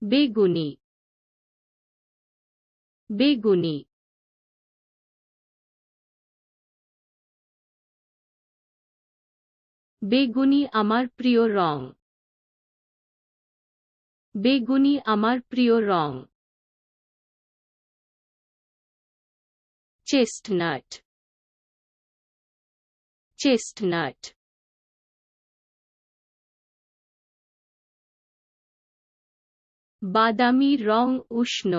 বেগুনি বেগুনি বেগুনি আমার প্রিয় রং বেগুনি আমার প্রিয় রং চেস্টনাট চেস্টনাট বাদামি রং উষ্ণ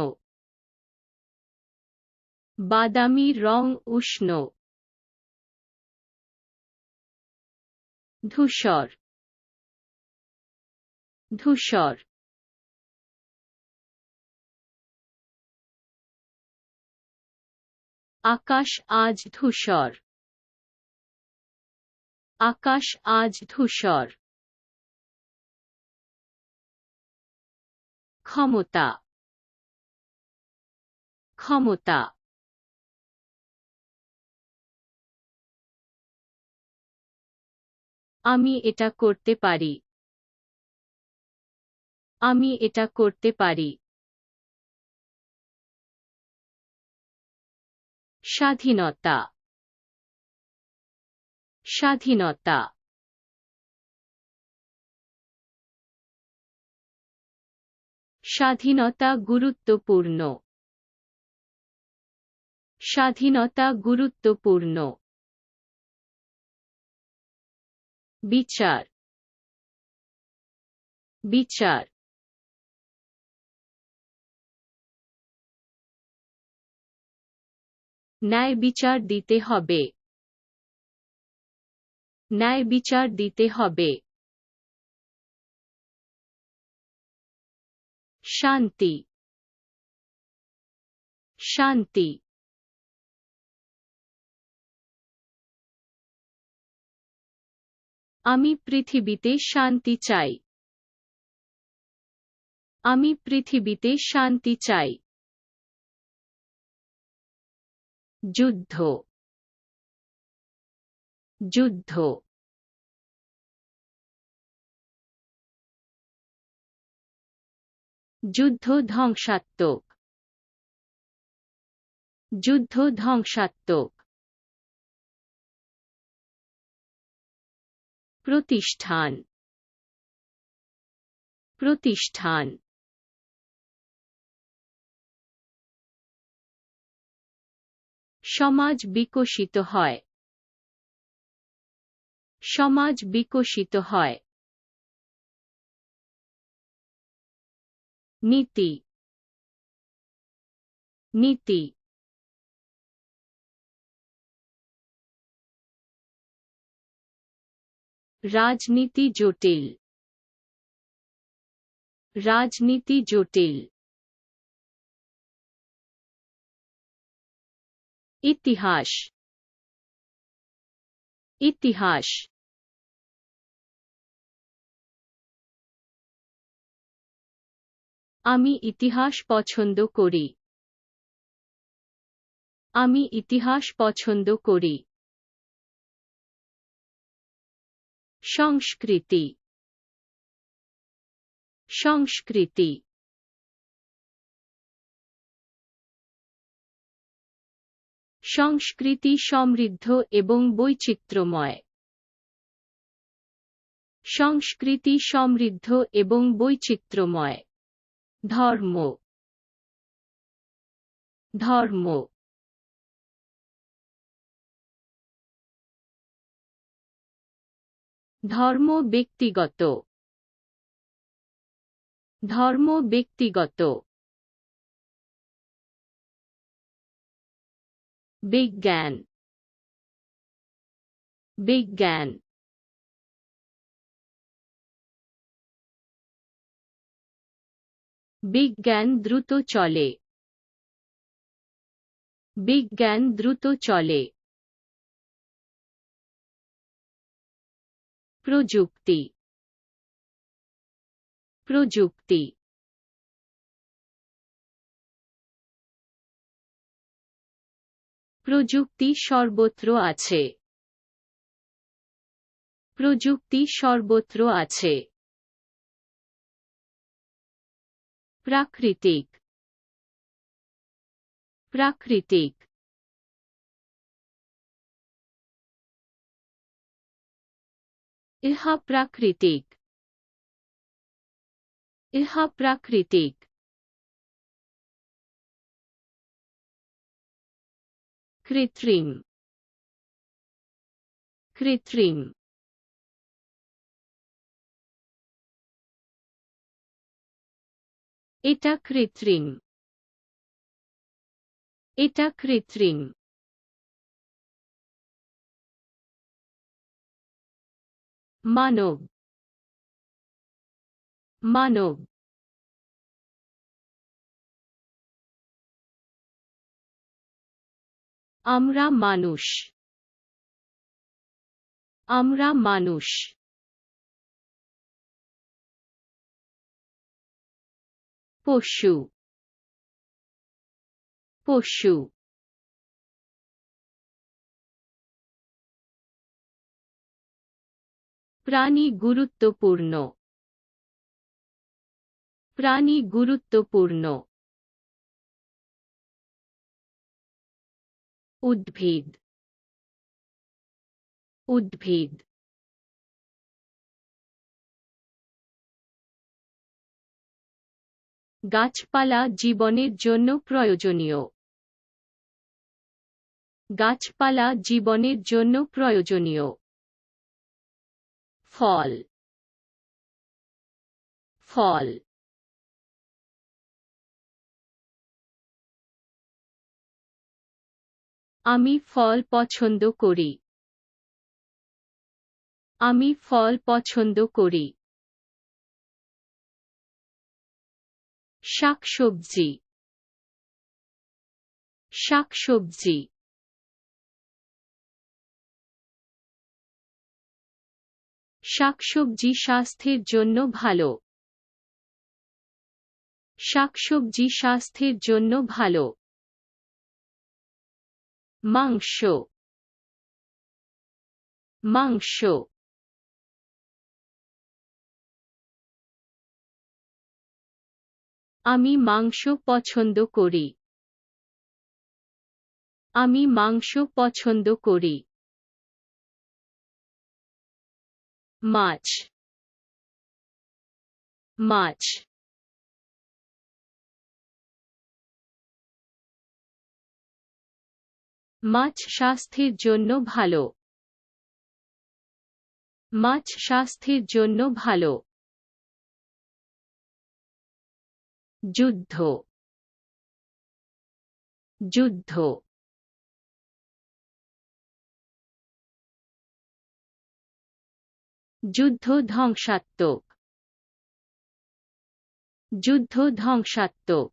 বাদামি রং উষ্ণ ধূসর ধূসর আকাশ আজ ধূসর আকাশ আজ ধূসর ক্ষমতা ক্ষমতা আমি এটা করতে পারি আমি এটা করতে পারি স্বাধীনতা স্বাধীনতা স্বাধীনতা গুরুত্বপূর্ণ স্বাধীনতা গুরুত্বপূর্ণ বিচার বিচার ন্যায় বিচার দিতে হবে ন্যায় বিচার দিতে হবে শান্তি শান্তি আমি পৃথিবীতে শান্তি চাই আমি পৃথিবীতে শান্তি চাই যুদ্ধ যুদ্ধ যুদ্ধ ধ্বংসাত্মক যুদ্ধ ধ্বংসাত্মক প্রতিষ্ঠান প্রতিষ্ঠান সমাজ বিকশিত হয় সমাজ বিকশিত হয় নীতি নীতি রাজনীতি জটিল রাজনীতি জটিল ইতিহাস ইতিহাস আমি ইতিহাস পছন্দ করি আমি ইতিহাস পছন্দ করি সংস্কৃতি সংস্কৃতি সংস্কৃতি সমৃদ্ধ এবং বৈচিত্র্যময় সংস্কৃতি সমৃদ্ধ এবং বৈচিত্র্যময় ধর্ম ধর্ম ধর্ম ব্যক্তিগত ধর্ম ব্যক্তিগত বিজ্ঞান বিজ্ঞান বিজ্ঞান দ্রুত চলে বিজ্ঞান দ্রুত চলে প্রযুক্তি প্রযুক্তি প্রযুক্তি সর্বত্র আছে প্রযুক্তি সর্বত্র আছে প্রাকৃতিক প্রাকৃতিক ইহা প্রাকৃতিক ইহা প্রাকৃতিক কৃত্রিম কৃত্রিম এটা কৃত্রিম এটা কৃত্রিম মানব মানব আমরা মানুষ আমরা মানুষ পশু পশু প্রাণী গুরুত্বপূর্ণ প্রাণী গুরুত্বপূর্ণ উদ্ভিদ উদ্ভিদ গাছপালা জীবনের জন্য প্রয়োজনীয় গাছপালা জীবনের জন্য প্রয়োজনীয় ফল ফল আমি ফল পছন্দ করি আমি ফল পছন্দ করি শাকসবজি শাকসবজি শাকসবজি স্বাস্থ্যের জন্য ভালো শাকসবজি স্বাস্থ্যের জন্য ভালো মাংস মাংস আমি মাংস পছন্দ করি আমি মাংস পছন্দ করি মাছ মাছ মাছ স্বাস্থ্যের জন্য ভালো মাছ স্বাস্থ্যের জন্য ভালো যুদ্ধ যুদ্ধ যুদ্ধ ধ্বংসাত্মক যুদ্ধ ধ্বংসাত্মক